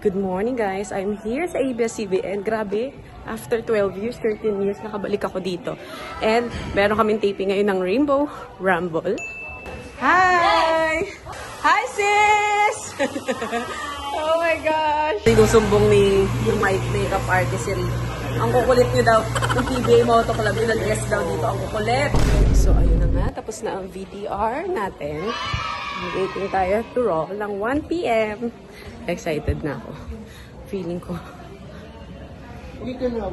Good morning guys, I'm here sa ABS-CBN. Grabe, after 12 years, 13 years, nakabalik ako dito. And meron kaming taping ngayon ng Rainbow Rumble. Hi! Hi sis! Oh my gosh! Sinusumbong ni yung makeup artist si Rick. Ang kukulit niyo daw ng PBA Moto Club, nag-guest daw dito. Ang kukulit! So ayun na nga, tapos na ang VTR natin. Waiting tayo to roll ng 1 PM. Excited na ako. Feeling ko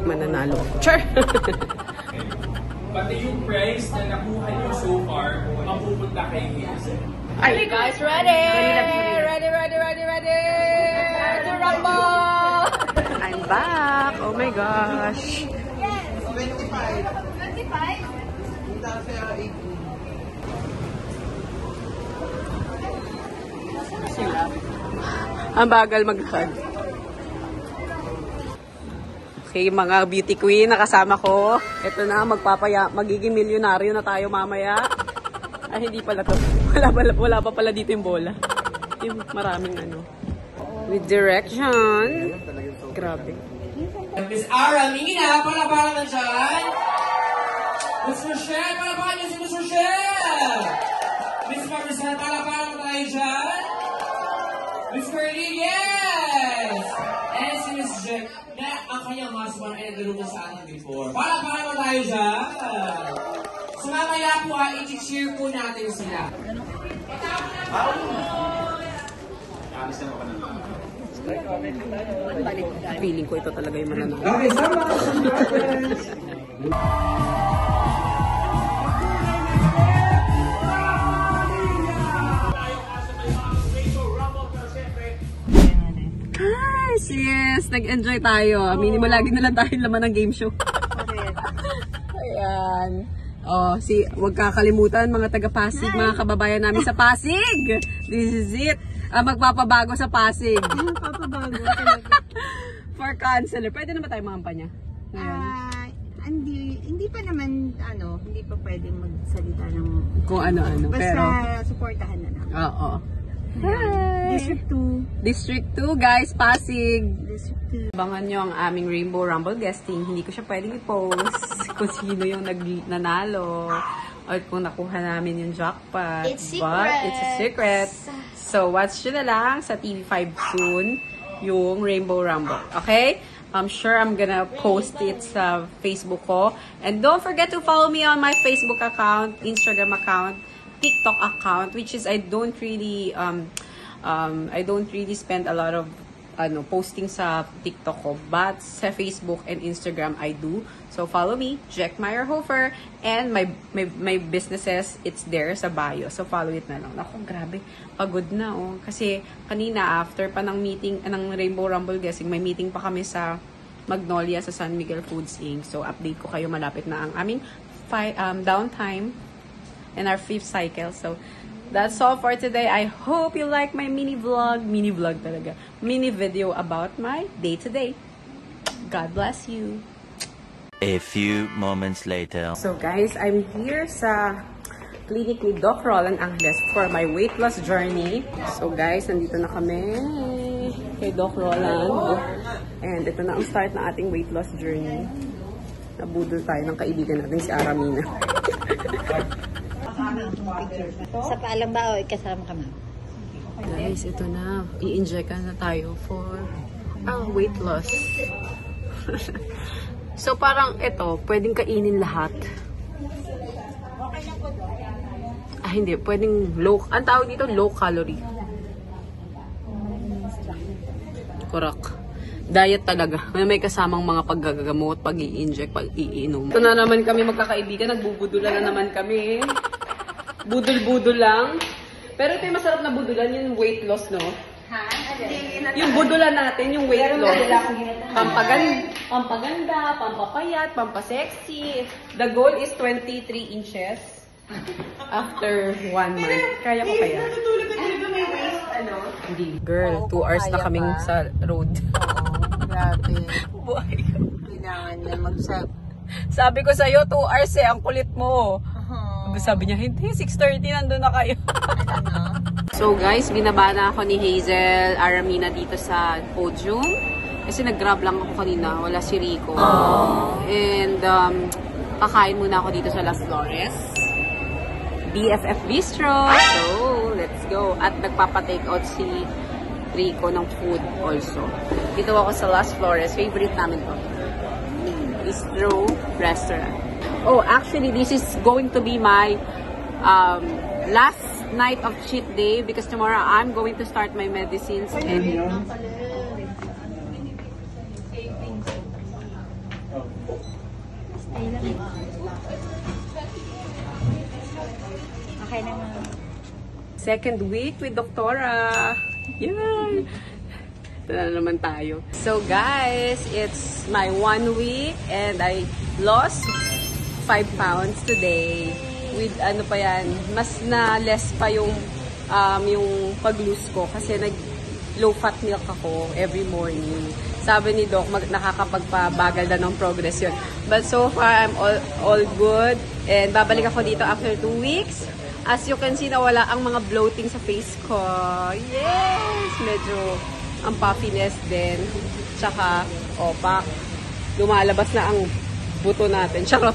mananalo ako. Sure! Pati yung prize na nakuha nyo so far, mapupunta kay Hazel. Are you guys ready? Ready to rumble! I'm back! Oh my gosh! 25. 25? Sila. Ang bagal maglakad. Okay, mga beauty queen, nakasama ko. Ito na, magiging milyonaryo na tayo mamaya. Ay, hindi pala to. Wala pa pala dito yung bola. Yung maraming ano. With direction. Grabe. Miss Aramina, palaparan na dyan. Miss Rochelle, palaparan niyo si Miss Rochelle. Miss Maricel, palaparan na tayo dyan. Miss Curly, yes! And si Miss Jack, na ang kanyang husband ay nagdaro sa atin before. Palaparan na tayo dyan. So mamaya po i-cheer po natin sila. Feeling ko ito talaga yung mananalo. Okay, sama! Hi, sis! Nag-enjoy tayo. Aminin mo, lagi na lang tayo laman ng game show. Ayan. Oh, huwag kakalimutan mga taga-Pasig, mga kababayan namin sa Pasig. This is it. Magpapabago sa Pasig. Papabago talaga. For counselor. Pwede naman tayo makampanya. Hindi pa naman, hindi pa pwedeng magsalita ng Kung ano-ano. basta Pero, supportahan na namin. oo. Hi! District 2. District 2, guys. Pasig. District 2. Abangan nyo ang aming Rainbow Rumble guesting. Hindi ko siya pwedeng i-post kung sino yung nanalo or kung nakuha namin yung jackpot. It's secret. But it's a secret. So, watch nyo na lang sa TV5 soon yung Rainbow Rumble. Okay? I'm sure I'm gonna post it sa Facebook ko. And don't forget to follow me on my Facebook account, Instagram account, TikTok account, which is I don't really spend a lot of posting sa TikTok ko, but sa Facebook and Instagram I do. So follow me, Jack Meyerhofer, and my businesses, it's there sa bio. So follow it na lang. Ako, grabe, pagod na kasi kanina after pa ng meeting ng Rainbow Rumble guessing, may meeting pa kami sa Magnolia sa San Miguel Foods Inc. So update ko kayo, malapit na ang aming downtime and our 5th cycle. So, that's all for today. I hope you like my mini video about my day-to-day. God bless you. A few moments later. So guys, I'm here sa clinic ni Doc Roland Angeles for my weight loss journey. So guys, nandito na kami kay Doc Roland. And ito na ang start ng ating weight loss journey. Nabudol tayo ng kaibigan natin si Aramina. Sa paalam ba o ikasama ka ma? Guys, ito na. I-inject na tayo for weight loss. So, parang ito, pwedeng kainin lahat. Hindi. Pwedeng ang tawag dito, low calorie. Correct. Diet talaga. May kasamang mga paggagamot, pag-i-inject, pag-iinom. Ito na naman kami magkakaibigan. Nagbubudulan na naman kami. Budul-budul lang. Pero ito yung masarap na budulan, yung weight loss, no? Ha? Yung budulan natin, yung weight loss. Pampaganda, pampapayat, pampasexy. The goal is 23 inches after 1 month. Kaya ko kaya? Hindi. Girl, 2 hours na kaming sa road. Grabe. Buhay. Kailangan na mag-sub. Sabi ko sa'yo, 2 hours ang kulit mo. Sabi niya, hindi, 6:30 nandun na kayo. Ano? So guys, binaba na ako ni Hazel Aramina dito sa podium. Kasi nag-grab lang ako kanina, wala si Rico. And kakain muna ako dito sa Las Flores. BFF Bistro. So, let's go. At nagpapa-take out si Rico ng food also. Dito ako sa Las Flores. Favorite namin to. Bistro Restaurant. Oh, actually, this is going to be my last night of cheat day because tomorrow I'm going to start my medicines. And Okay naman. second week with Doktora. Yay! Ito na naman tayo. So guys, it's my 1 week and I lost 5 pounds today. With ano pa yan, mas na less pa yung pag-lose ko kasi nag low fat milk ako every morning. Sabi ni Doc, nakakapagpabagal na ng progress yun. But so far, I'm all good. And babalik ako dito after 2 weeks. As you can see, nawala ang mga bloating sa face ko. Yes! Medyo ang puffiness din. Tsaka, opak. Lumalabas na ang buto natin. Charot!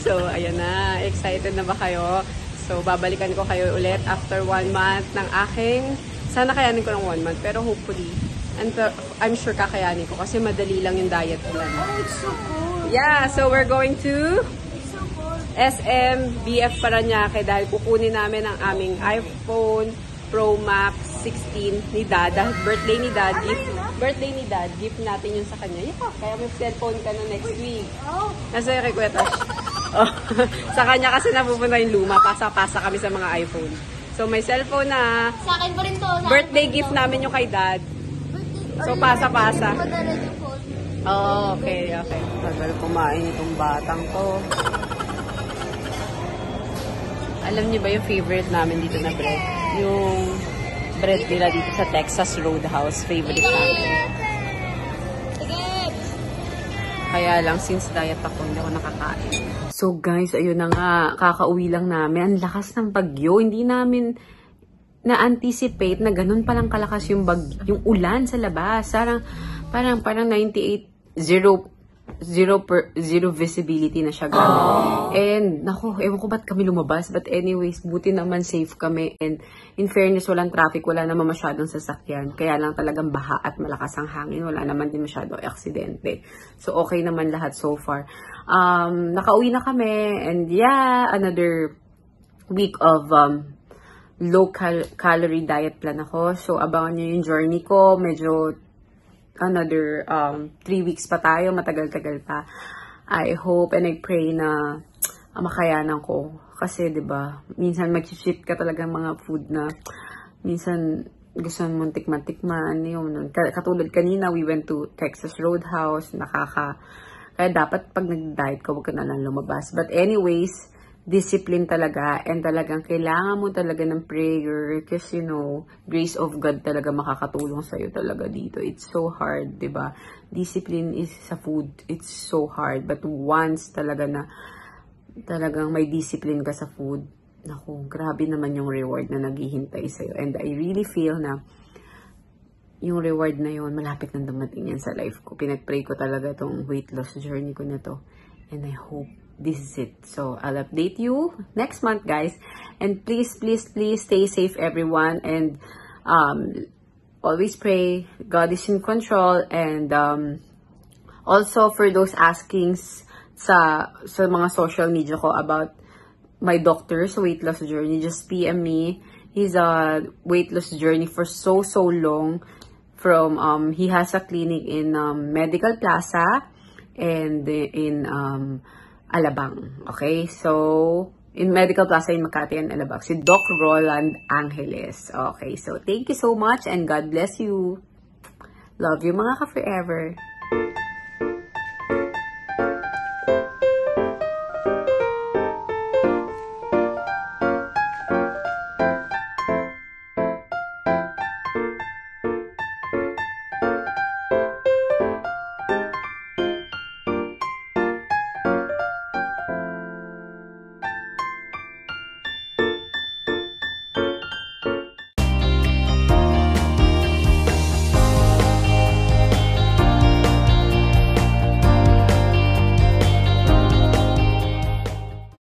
So, ayan na. Excited na ba kayo? So, babalikan ko kayo ulit after 1 month ng aking... Sana kayanin ko ng 1 month. Pero hopefully, I'm sure kakayanin ko kasi madali lang yung diet plan. Oh, it's so cool. Yeah, so we're going to It's so cool. SM BF Paranaque dahil kukunin namin ang aming iPhone Pro Max 16 ni Dad. Dahil birthday ni Dad, gift natin yun sa kanya. Yeah, kaya may cellphone ka na next week. Oh. Nasa yung request. Oh, sa kanya kasi napupunta yung luma. Pasa-pasa kami sa mga iPhone. So may cellphone na. Sa akin pa rin to. Birthday gift namin yung kay Dad. So pasa-pasa. Oh, okay. Tagal kumain itong batang to. Alam niyo ba yung favorite namin dito na bread? Yung bread nila dito sa Texas Roadhouse. Favorite namin. Kaya lang, since diet ako, hindi ako nakakain. So guys, ayun na nga. Kakauwi lang namin. Ang lakas ng bagyo. Hindi namin na-anticipate na ganun palang kalakas yung yung ulan sa labas. Parang 98, zero visibility na siya. And, naku, ewan ko ba't kami lumabas. But anyways, buti naman safe kami. And in fairness, walang traffic, wala naman masyadong sasakyan. Kaya lang talagang baha at malakas ang hangin. Wala naman din masyadong aksidente. So, okay naman lahat so far. Nakauwi na kami. And yeah, another week of low calorie diet plan ako. So, abangan nyo yung journey ko. Medyo another 3 weeks pa tayo. Matagal-tagal pa. I hope and I pray na makayanan ko. Kasi, diba, minsan mag-cheat ka talaga mga food na minsan gusto mong tikman-tikman. Katulad kanina, we went to Texas Roadhouse. Kaya dapat pag nag-diet ka, huwag ka na lang lumabas. But anyways, discipline talaga and talagang kailangan mo talaga ng prayer kasi grace of God talaga makakatulong sa'yo talaga dito. It's so hard, diba? Discipline is sa food. It's so hard. But once talaga na talagang may discipline ka sa food, naku, grabe naman yung reward na naghihintay sa'yo. And I really feel na yung reward na yun, malapit nang dumating yan sa life ko. Pinag-pray ko talaga tong weight loss journey ko na to. And I hope this is it. So, I'll update you next month, guys. And please, please, please stay safe, everyone. And always pray. God is in control. And also, for those asking sa mga social media ko about my doctor's weight loss journey, just PM me. He's a weight loss journey for so long. He has a clinic in Medical Plaza and in Alabang. Okay? So, in Medical Plaza in Makati and Alabang. Si Doc Roland Angeles. Okay. So, thank you so much and God bless you. Love you mga ka-forever.